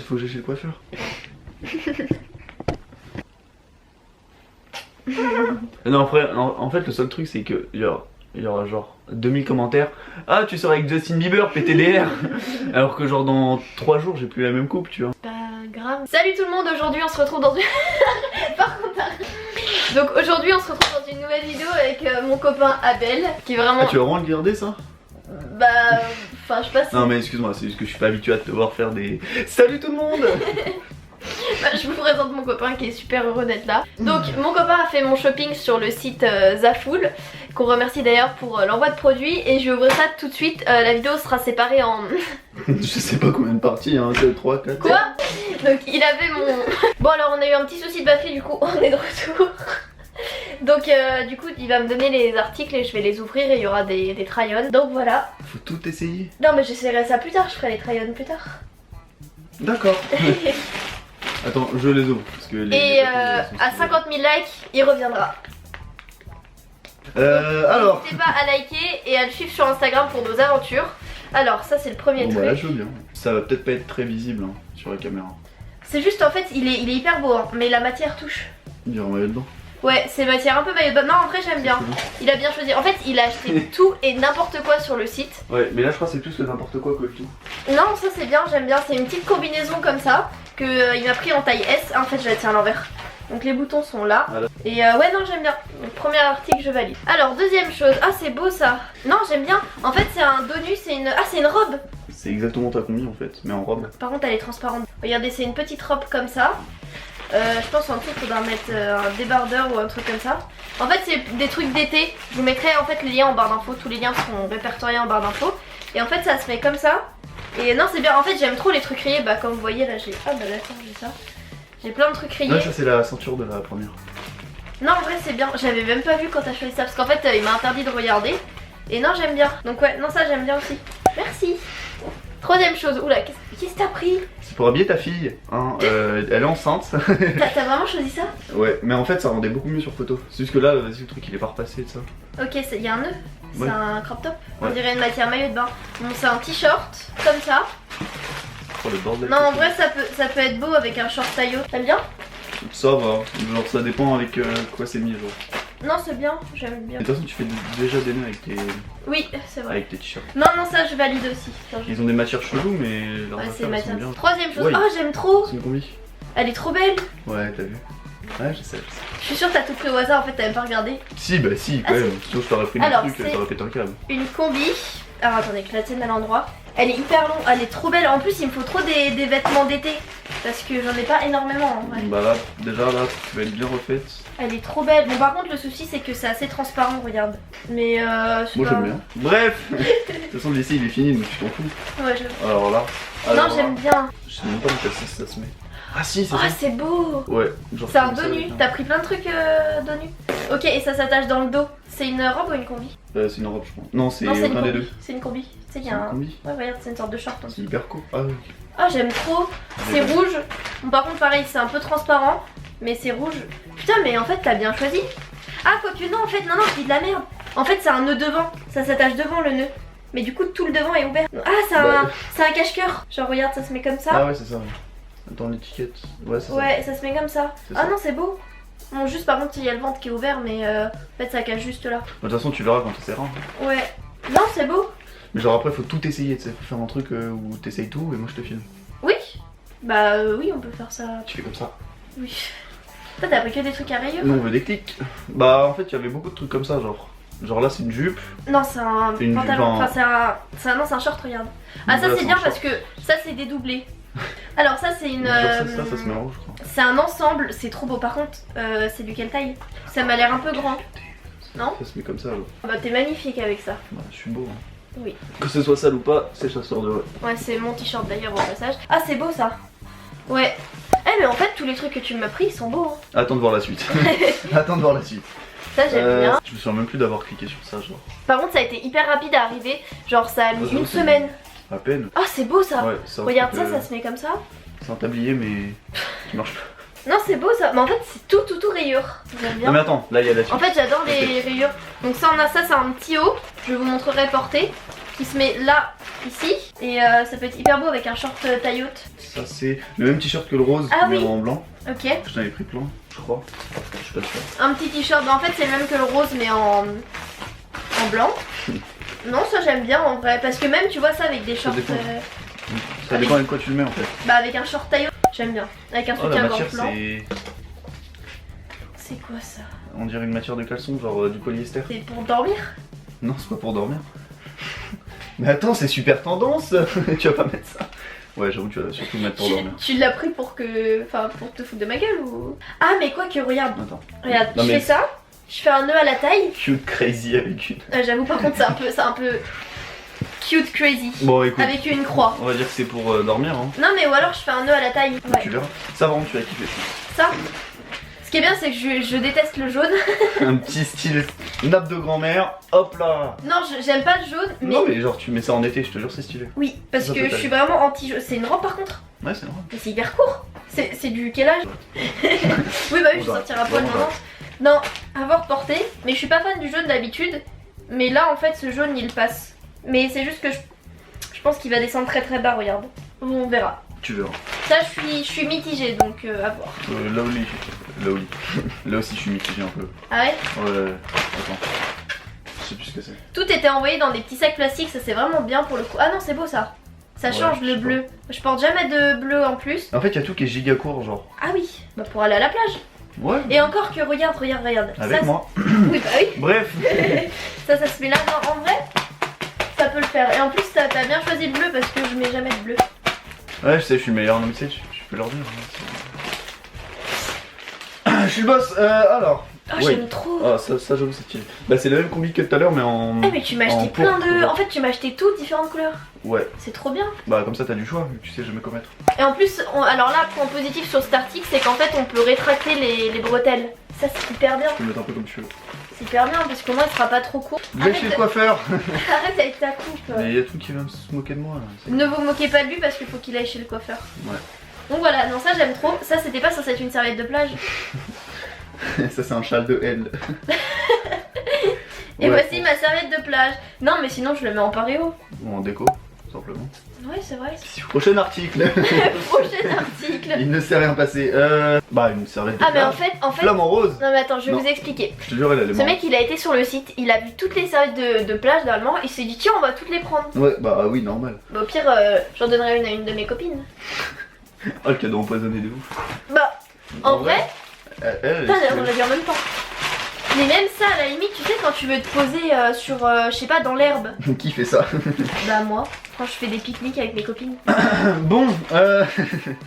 Faut que j'aille chez le coiffeur. Non, après, en fait, le seul truc, c'est que il y aura genre 2000 commentaires. Ah, tu sors avec Justin Bieber, PTDR. Alors que genre dans 3 jours, j'ai plus la même coupe, tu vois. Pas grave. Salut tout le monde, aujourd'hui on se retrouve dans une... Par contre, donc aujourd'hui on se retrouve dans une nouvelle vidéo avec mon copain Abel, qui est vraiment... Ah, tu vas vraiment le garder ça? Bah... Enfin, je sais pas si... Non mais excuse-moi, c'est juste que je suis pas habitué à te voir faire des... Salut tout le monde. Bah, je vous présente mon copain qui est super heureux d'être là. Donc mon copain a fait mon shopping sur le site Zaful, qu'on remercie d'ailleurs pour l'envoi de produits, et je vais ouvrir ça tout de suite. La vidéo sera séparée en... Je sais pas combien de parties, hein, 2, 3, 4... Quoi? Donc il avait mon... Bon alors on a eu un petit souci de batterie, du coup on est de retour. Donc du coup il va me donner les articles et je vais les ouvrir et il y aura des try-on. Donc voilà. Faut tout essayer. Non mais j'essaierai ça plus tard, je ferai les try-on plus tard. D'accord. Attends, je les ouvre. Parce que et à 50 000 likes, il reviendra. Alors. N'hésitez pas à liker et à le suivre sur Instagram pour nos aventures. Alors ça c'est le premier Bon truc. bah là je veux bien. Ça va peut-être pas être très visible hein, sur la caméra. C'est juste en fait il est hyper beau hein, mais la matière touche. Il y aura un maillot dedans. Ouais, c'est matière un peu maillot de bain. Non, en vrai, j'aime bien. Il a bien choisi. En fait, il a acheté tout et n'importe quoi sur le site. Ouais, mais là, je crois que c'est plus que n'importe quoi que le tout. Non, ça c'est bien, j'aime bien. C'est une petite combinaison comme ça que il m'a pris en taille S. Ah, en fait, je la tiens à l'envers. Donc les boutons sont là. Voilà. Et ouais, non, j'aime bien. Donc, premier article, je valide. Alors, deuxième chose. Ah, c'est beau ça. Non, j'aime bien. En fait, c'est un dos nu, c'est une... Ah, c'est une robe. C'est exactement ta combi en fait, mais en robe. Par contre, elle est transparente. Regardez, c'est une petite robe comme ça. Je pense en dessous il faudra mettre un débardeur ou un truc comme ça. En fait c'est des trucs d'été. Je vous mettrai en fait les liens en barre d'infos. Tous les liens seront répertoriés en barre d'infos. Et en fait ça se met comme ça. Et non c'est bien, en fait j'aime trop les trucs rayés. Bah comme vous voyez là j'ai... Ah bah d'accord j'ai ça. J'ai plein de trucs rayés. Ouais ça c'est la ceinture de la première. Non en vrai c'est bien, j'avais même pas vu quand t'as choisi ça. Parce qu'en fait il m'a interdit de regarder. Et non j'aime bien. Donc ouais, non ça j'aime bien aussi. Merci. Troisième chose, oula, qu'est-ce que t'as pris? C'est pour habiller ta fille, hein, elle est enceinte. T'as vraiment choisi ça? Ouais, mais en fait ça rendait beaucoup mieux sur photo. C'est juste que là, vas-y, le truc il est pas repassé de ça. Ok, il y a un nœud, c'est ouais. Un crop top. Ouais. On dirait une matière maillot de bain. Bon, c'est un t-shirt, comme ça. Oh, le bordel. Non, en vrai, ça peut être beau avec un short taillot. T'aimes bien? Ça va, genre ça dépend avec quoi c'est mis, genre. Non, c'est bien, j'aime bien. De toute façon, tu fais déjà des nœuds avec tes. Oui, c'est vrai. Avec tes t-shirts. Non, ça je valide aussi. Attends, Ils ont des matières cheloues, mais leur ouais, c'est affaires, matière. bien. Troisième chose, Ouais. oh j'aime trop. C'est une combi. Elle est trop belle. Ouais, t'as vu. Ouais, je sais. Je suis sûre que t'as tout pris au hasard, en fait, t'as même pas regardé. Si, bah si, quand même. Sinon, je t'aurais pris alors, des trucs, t'aurais pété un câble. Une combi. Alors attendez, que je la tienne à l'endroit. Elle est hyper longue, elle est trop belle. En plus, il me faut trop des vêtements d'été. Parce que j'en ai pas énormément en vrai. Bah là, déjà là, tu vas être bien refaite. Elle est trop belle. Bon, par contre, le souci c'est que c'est assez transparent, regarde. Mais moi j'aime bien. Bref, de toute façon, l'essai il est fini donc tu t'en fous. Ouais, je... Alors là. Non, j'aime bien. Je sais même pas où ça se met. Ah si, c'est Oh, ça. c'est beau. Ouais, genre. C'est un dos nu. T'as pris plein de trucs dos nu. Ok, et ça s'attache dans le dos. C'est une robe ou une combi? C'est une robe, je crois. Non, c'est une un des deux. C'est une combi. Tu sais, il y a une un. combi. Ouais, regarde, c'est une sorte de short. C'est hyper cool. Ah oui. Ah, j'aime trop. C'est rouge. Bon, par contre, pareil, c'est un peu transparent. Mais c'est rouge. Putain, mais en fait, t'as bien choisi. Ah, quoique, non, en fait, non, je dis de la merde. En fait, c'est un nœud devant. Ça s'attache devant le nœud. Mais du coup, tout le devant est ouvert. Ah, c'est un cache-cœur. Genre, regarde, ça se met comme ça. Ah, ouais, c'est ça. Attends, l'étiquette. Ouais, c'est ça. Ouais, ça se met comme ça. Ah, non, c'est beau. Bon, juste par contre, il y a le ventre qui est ouvert, mais en fait, ça cache juste là. De toute façon, tu verras quand t'essaieras. Ouais. Non, c'est beau. Mais genre, après, faut tout essayer, tu sais. Faut faire un truc où t'essayes tout et moi je te filme. Oui. Bah, oui, on peut faire ça. Tu fais comme ça. Oui. Toi, t'as pris que des trucs à rayures? Nous, on veut des clics. Bah, en fait, il y avait beaucoup de trucs comme ça, genre. Genre là, c'est une jupe. Non, c'est un pantalon. Enfin, non, c'est un short, regarde. Ah, ça, c'est bien parce que ça, c'est dédoublé. Alors, ça, c'est une. Ça se met en haut, je crois. C'est un ensemble, c'est trop beau. Par contre, c'est du quelle taille? Ça m'a l'air un peu grand. Non? Ça se met comme ça, alors. Bah, t'es magnifique avec ça. Bah, je suis beau. Hein. Oui. Que ce soit sale ou pas, c'est chasseur de vrai. Ouais, c'est mon t-shirt d'ailleurs au passage. Ah, c'est beau ça. Ouais. Eh, mais en fait, tous les trucs que tu m'as pris, ils sont beaux. Hein. Attends de voir la suite. Attends de voir la suite. Ça, j'aime bien. Je me souviens même plus d'avoir cliqué sur ça, genre. Par contre, ça a été hyper rapide à arriver. Genre, ça a mis une semaine. À peine. Ah, c'est beau ça. Ouais, regarde ça, ça se met comme ça. C'est un tablier, mais qui marche pas. Non, c'est beau ça. Mais en fait, c'est tout rayure. J'aime bien. Non, mais attends, là il y a la suite. En fait, j'adore les rayures. Donc, ça, on a ça, c'est un petit haut. Je vous montrerai porté. qui se met là, ici. Et ça peut être hyper beau avec un short taille haute. Ça c'est le même t-shirt que le rose, Ah mais oui. en blanc. Ok. Je t'en avais pris plein, je crois. Je suis pas sûr. Un petit t-shirt, bah, en fait c'est le même que le rose mais en blanc. Non, ça j'aime bien en vrai, parce que même tu vois ça avec des shorts, dépend. Ça dépend avec quoi tu le mets en fait. bah avec un short taille haute, j'aime bien. Avec un Oh, la soutien-gorge matière blanc. c'est. C'est quoi ça? On dirait une matière de caleçon, genre du polyester. C'est pour dormir? Non, c'est pas pour dormir. Mais attends, c'est super tendance. Tu vas pas mettre ça. Ouais, j'avoue, tu vas surtout le mettre pour dormir. Tu l'as pris pour que. Enfin, pour te foutre de ma gueule ou. Ah, mais quoi que, regarde. Attends. Regarde, Non, je mais- fais ça, je fais un nœud à la taille. Cute crazy avec une. J'avoue, par contre, c'est un peu cute crazy. Bon, écoute, Avec une croix. on va dire que c'est pour dormir. Hein. Non, mais ou alors je fais un nœud à la taille. Ouais. Tu verras. Ça, vraiment, tu vas kiffer. Ça. Ce qui est bien, c'est que je déteste le jaune. Un petit style nappe de grand-mère. Hop là. Non, j'aime pas le jaune, mais. Non, mais genre, tu mets ça en été, je te jure, c'est stylé. Oui, parce Ça que peut je aller. suis vraiment anti-jaune. C'est une robe par contre. Ouais, c'est normal. Mais c'est hyper court. C'est du quel âge? Oui, bah oui, je vais sortir à poil Bon, maintenant. Non, avoir porté. Mais je suis pas fan du jaune d'habitude. Mais là, en fait, ce jaune il passe. Mais c'est juste que je pense qu'il va descendre très très bas, regarde. On verra. Tu verras. Ça, je suis mitigée donc à voir. Là, oui. Là, oui. Là aussi, je suis mitigé un peu. Ah ouais? Ouais. Attends. Je sais plus ce que c'est. Tout était envoyé dans des petits sacs plastiques, ça c'est vraiment bien pour le coup. Ah non, c'est beau ça. Ça Ouais, change je le sais bleu. Je porte jamais de bleu en plus. En fait, il y a tout qui est giga court, genre. Ah oui, bah pour aller à la plage. Ouais. Et encore que regarde. Avec Ça, moi. Oui, bah oui. Bref. Ça se met là. Non, en vrai, ça peut le faire. Et en plus, t'as bien choisi le bleu parce que je mets jamais de bleu. Ouais, je sais, je suis le meilleur. Non, mais tu sais, tu peux leur dire. Hein, je suis le boss. Alors. Oh, Ouais. j'aime trop. Ah, ça j'avoue, c'est stylé. Bah, c'est le même combi que tout à l'heure, mais en. Eh mais tu m'as acheté en plein pourpre. de... En fait, tu m'as acheté toutes différentes couleurs. Ouais. C'est trop bien. Bah, comme ça, t'as du choix, vu que tu sais jamais quoi mettre. Et en plus, alors là, point positif sur cet article, c'est qu'en fait, on peut rétracter les bretelles. Ça, c'est hyper bien. Tu peux le mettre un peu comme tu veux. C'est hyper bien parce qu'au moins, il sera pas trop court. Je vais chez le coiffeur. Arrête avec ta coupe. Mais il y a tout qui va se moquer de moi là. C'est- Ne vous moquez pas de lui parce qu'il faut qu'il aille chez le coiffeur. Ouais. Donc voilà, non ça j'aime trop. Ça c'était pas censé être une serviette de plage. Ça, c'est un châle de L. Et Ouais, voici ma serviette de plage. Non mais sinon je le mets en paréo. Ou en déco, tout simplement. Ouais c'est vrai. Prochain article. Prochain article. Il ne s'est rien passé. Bah, une serviette de Ah mais plage. en fait. Flamme en rose. Non mais attends, je vais Non. vous expliquer. Je te jure, elle est Ce marrante. mec il a été sur le site, il a vu toutes les serviettes de plage d'allemand, il s'est dit tiens on va toutes les prendre. Ouais, bah oui, normal. Bah, au pire j'en donnerai une à une de mes copines. Oh, le cadeau empoisonné de ouf. Bah en vrai, elle putain est on l'a vu en même temps. Mais même ça à la limite tu sais quand tu veux te poser sur je sais pas dans l'herbe. Qui fait ça? Bah moi, quand je fais des pique-niques avec mes copines. Bon,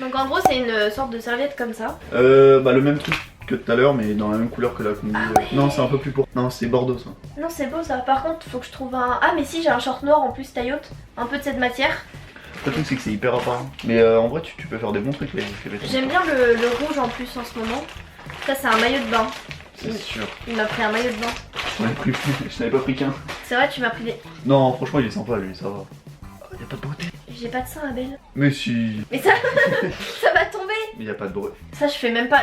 Donc en gros c'est une sorte de serviette comme ça. bah le même truc que tout à l'heure, mais dans la même couleur que la combi. Ah ouais. Non, c'est un peu plus pour. Non, c'est Bordeaux ça. Non c'est beau ça, par contre faut que je trouve un... Ah mais si j'ai un short noir en plus taille haute, un peu de cette matière. Le truc, c'est que c'est hyper apparent. Mais en vrai, tu peux faire des bons trucs avec les vêtements. J'aime bien le rouge en plus en ce moment. Ça c'est un maillot de bain. C'est sûr. Il m'a pris un maillot de bain. Je n'avais pas pris qu'un. C'est vrai tu m'as pris des... Non, franchement, il est sympa lui, ça va. Y a pas de beauté. J'ai pas de sein Abel. Mais si. Mais ça... ça va tomber. Mais y a pas de bruit. Ça je fais même pas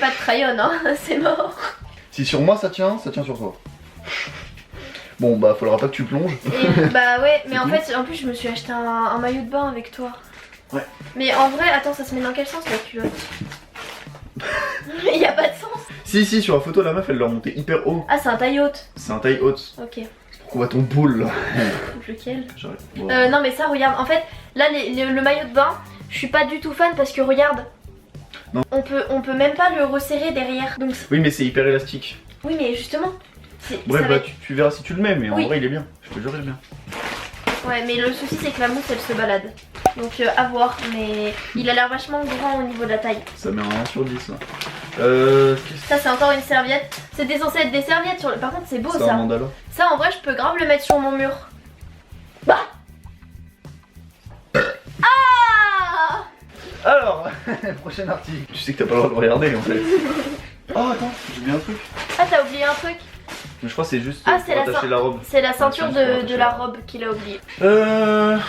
de crayon hein, c'est mort. Si sur moi ça tient sur toi. Bon, bah, faudra pas que tu plonges. Et, bah ouais, mais C'est en tout. fait en plus je me suis acheté un maillot de bain avec toi. Ouais. Mais en vrai, attends, ça se met dans quel sens la culotte? Il y a pas de sens. Si, sur la photo, la meuf, elle l'a remonté hyper haut. Ah, c'est un taille haute. C'est un taille haute. Ok. On voit ton poule là. Lequel? J'arrête. Bon. Non, mais ça, regarde. En fait, là, le maillot de bain, je suis pas du tout fan parce que regarde. Non. On peut même pas le resserrer derrière. Donc, Oui, mais c'est hyper élastique. oui, mais justement. Bref, ça va bah, être- tu verras si tu le mets, mais Oui. en vrai, il est bien. Je te jure, il est bien. Ouais, mais le souci, c'est que la mousse, elle se balade. Donc, à voir. Mais il a l'air vachement grand au niveau de la taille. Ça met un 1 sur 10 là. Qu'est-ce Ça, c'est encore une serviette. C'était censé être des serviettes sur le. Par contre, c'est beau que c'est un ça. mandala? Ça, en vrai, je peux grave le mettre sur mon mur. Bah! Ah! Alors, prochain article. Tu sais que t'as pas le droit de regarder en fait. Oh, attends, j'ai oublié un truc. Ah, t'as oublié un truc? Mais je crois que c'est juste Ah, pour c'est la attacher la robe. C'est la ceinture Ah, tiens, je peux de attacher la la robe qu'il a oublié. Ah,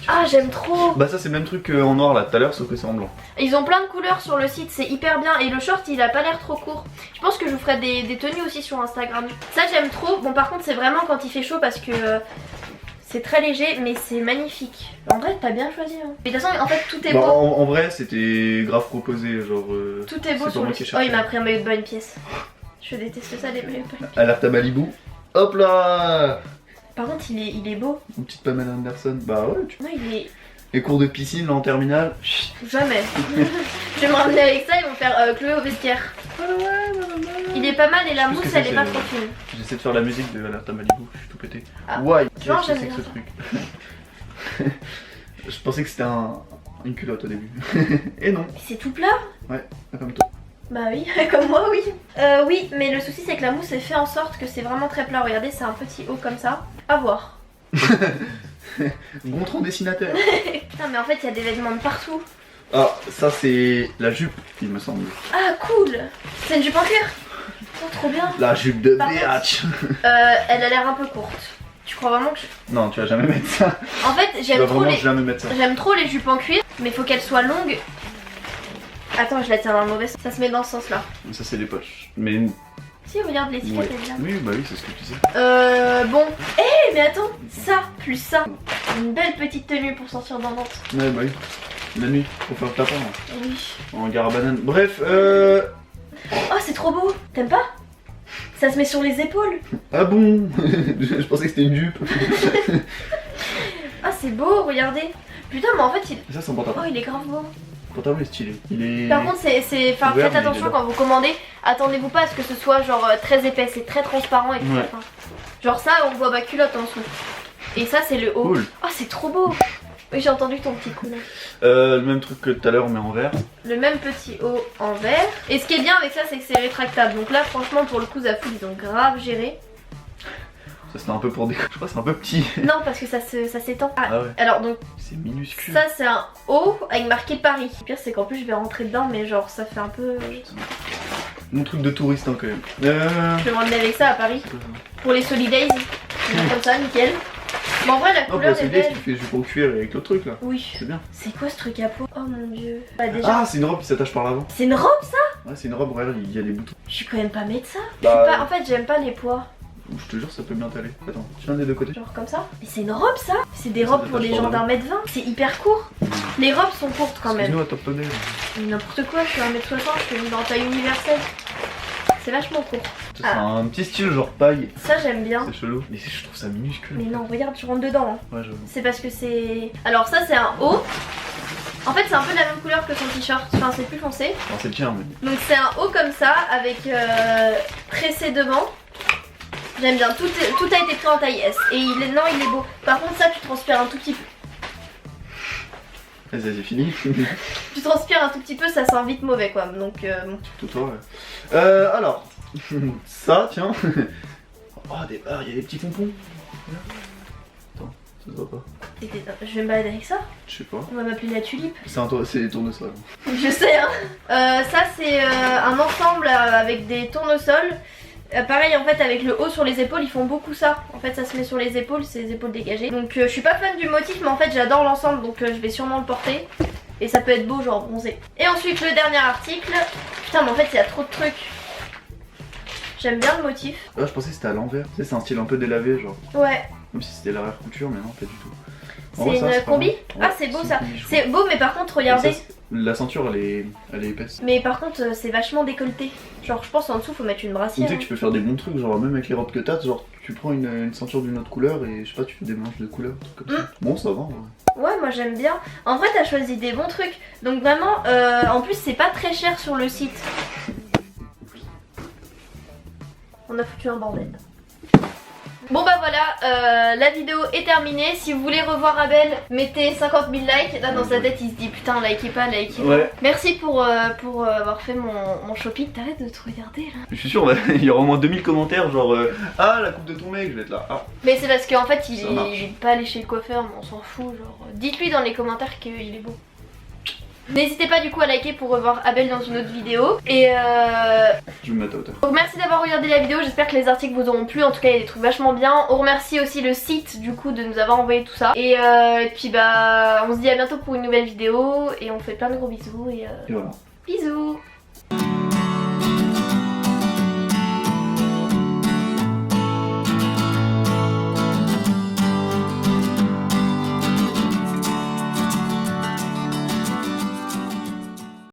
Ah, j'aime trop. bah ça c'est le même truc en noir là tout à l'heure, sauf que c'est en blanc. Ils ont plein de couleurs sur le site, c'est hyper bien. Et le short, il a pas l'air trop court. Je pense que je vous ferai des tenues aussi sur Instagram. Ça, j'aime trop. Bon, par contre, c'est vraiment quand il fait chaud parce que C'est très léger mais c'est magnifique. En vrai t'as bien choisi hein. Mais de toute façon en fait tout est Bah, beau. en vrai, c'était grave proposé, genre. Tout est beau c'est sur pas le moi qui ai site. Oh il cherché. m'a pris un maillot de bonne pièce. Je déteste ça les maillots de bonne pièce. Alerte à Malibu. Hop là. Par contre il est beau. Une petite Pamela Anderson. Bah ouais, tu. Non il est... Les cours de piscine là en terminale. Chut. Jamais. Je vais me ramener avec ça, ils vont faire Chloé au vestiaire. Il est pas mal et la Je sais ce mousse que c'est, elle est pas c'est- trop fine. J'essaie de faire la musique de Alerte à Malibu, je suis tout pété. Ah. Ouais, Tu vois, qu'est-ce que j'aime c'est que ce bien truc? Je pensais que c'était une culotte au début. Et non, C'est tout plat? pas comme toi. Bah oui, comme moi oui. Oui, mais le souci c'est que la mousse est fait en sorte que c'est vraiment très plat. Regardez, c'est un petit haut comme ça. À voir. Bon tronc dessinateur. Putain, mais en fait il y a des vêtements de partout. Ah, ça c'est la jupe, il me semble. Ah cool. C'est une jupe en cuir. Oh, trop bien. La jupe de Par BH. Elle a l'air un peu courte. Tu crois vraiment que Non, tu vas jamais mettre ça. En fait Tu vas j'aime trop vraiment les... jamais mettre ça. J'aime trop les jupes en cuir, mais faut qu'elles soient longues. Attends, je la tiens dans le mauvais sens. Ça se met dans ce sens là. Ça c'est les poches. Mais Si, regarde l'étiquette, ouais. elle est bien. Oui, bah oui, c'est ce que tu sais. Bon. Mais attends, ça, plus ça. Une belle petite tenue pour sortir dans Nantes. Ouais, bah oui. La nuit, pour faire tapant Oui. en gare à banane. Bref, Oh, c'est trop beau. T'aimes pas? Ça se met sur les épaules. Ah bon. Je pensais que c'était une jupe. Ah, c'est beau, regardez. Putain, mais en fait, Ça, c'est un oh, pantalon. il est grave beau. Le pantalon est stylé. Il est. Par contre, enfin, ouvert, faites mais attention il est quand vous commandez. Attendez-vous pas à ce que ce soit genre très épais. C'est très transparent et tout. Ouais. Enfin, genre ça, on voit ma culotte en dessous. Et ça, c'est le haut. Cool. Oh, c'est trop beau. Oui, j'ai entendu ton petit coup là. Le même truc que tout à l'heure, mais en vert. Le même petit haut en vert. Et ce qui est bien avec ça, c'est que c'est rétractable. Donc là, franchement, pour le coup, Zafou, ils ont grave géré. Ça, c'était un peu pour des. Je crois que c'est un peu petit. Non, parce que ça s'étend. Ah ouais. Alors, donc, C'est minuscule. ça, c'est un haut avec marqué Paris. Le pire, c'est qu'en plus, je vais rentrer dedans, mais genre, ça fait un peu. Mon truc de touriste, hein, quand même. Je vais m'emmener avec ça à Paris. Pour les Solidays. Comme ça, nickel. Mais en vrai, la Non, couleur bah, est c'est bien si belle. tu fais jupe en cuir avec l'autre truc là. Oui. C'est bien. C'est quoi ce truc à peau? Oh mon dieu. Bah, déjà. Ah, c'est une robe qui s'attache par l'avant. C'est une robe ça? Ouais, c'est une robe, regarde, il y a les boutons. Je suis quand même pas médecin. Bah, En fait, j'aime pas les poids. je te jure, ça peut bien t'aller. Attends, tiens des deux côtés. Genre comme ça. Mais c'est une robe ça? C'est des Ça robes pour s'attache les par gens là. d'un mètre 20. C'est hyper court. Les robes sont courtes quand même. Excuse-nous à tamponner. Mais n'importe quoi, je suis 1m60, je suis dans taille universelle. C'est vachement court. C'est un petit style genre paille. Ça j'aime bien. C'est chelou. Mais je trouve ça minuscule. Mais non, regarde, tu rentres dedans. Hein. Ouais, j'avoue. C'est parce que c'est... Alors ça c'est un haut. En fait c'est un peu de la même couleur que son t-shirt. Enfin c'est plus foncé. Non, c'est le tien, mais. Donc c'est un haut comme ça avec tressé devant. J'aime bien, tout a été pris en taille S. Et il est beau. Par contre ça tu transpires un tout petit peu. Vas-y, c'est fini. Tu transpires un tout petit peu, ça sent vite mauvais quoi. Donc bon. Tout toi, ouais. Alors. Ça, tiens. Oh, des barres, il y a des petits pompons. Attends, ça se voit pas. Je vais me balader avec ça. Je sais pas. On va m'appeler la tulipe. C'est des tournesols. Je sais hein. Ça c'est un ensemble avec des tournesols. Pareil en fait avec le haut sur les épaules ils font beaucoup ça. En fait ça se met sur les épaules, c'est les épaules dégagées. Donc je suis pas fan du motif mais en fait j'adore l'ensemble donc je vais sûrement le porter. Et ça peut être beau genre bronzé. Et ensuite le dernier article. Putain mais en fait il y a trop de trucs. J'aime bien le motif. Ah, je pensais que c'était à l'envers. Tu sais, c'est un style un peu délavé, genre. Ouais. Comme si c'était l'arrière couture, mais non, pas du tout. En C'est vrai, ça, une pas combi. mal. Ah Ouais, c'est beau une ça. combi, je C'est beau mais par contre trouve. regardez. Et ça, la ceinture, elle est épaisse. Mais par contre c'est vachement décolleté. Genre je pense en dessous faut mettre une Tu brassière. sais que tu peux faire des bons trucs, genre même avec les robes que t'as, genre tu prends une ceinture d'une autre couleur et je sais pas, tu fais des manches de couleur, un truc comme ça. Bon, ça va, ouais. Ouais, moi j'aime bien. En vrai, t'as choisi des bons trucs. Donc vraiment, en plus, c'est pas très cher sur le site. On a foutu un bordel. Bon bah voilà, la vidéo est terminée. Si vous voulez revoir Abel, mettez 50 000 likes. Là dans sa tête il se dit putain likez pas, likez pas. Ouais. Merci pour avoir fait mon shopping. T'arrêtes de te regarder là. Je suis sûr, il y aura au moins 2000 commentaires, genre ah, la coupe de ton mec, je vais être là. Ah. Mais c'est parce qu'en fait il Ça marche. est pas allé chez le coiffeur, mais on s'en fout. Genre, dites-lui dans les commentaires qu'il est beau. N'hésitez pas du coup à liker pour revoir Abel dans une autre vidéo. Et Je vais me mettre à hauteur. donc merci d'avoir regardé la vidéo, j'espère que les articles vous auront plu, en tout cas il y a des trucs vachement bien. On remercie aussi le site du coup de nous avoir envoyé tout ça. Et puis bah on se dit à bientôt pour une nouvelle vidéo et on fait plein de gros bisous et Et voilà. bisous.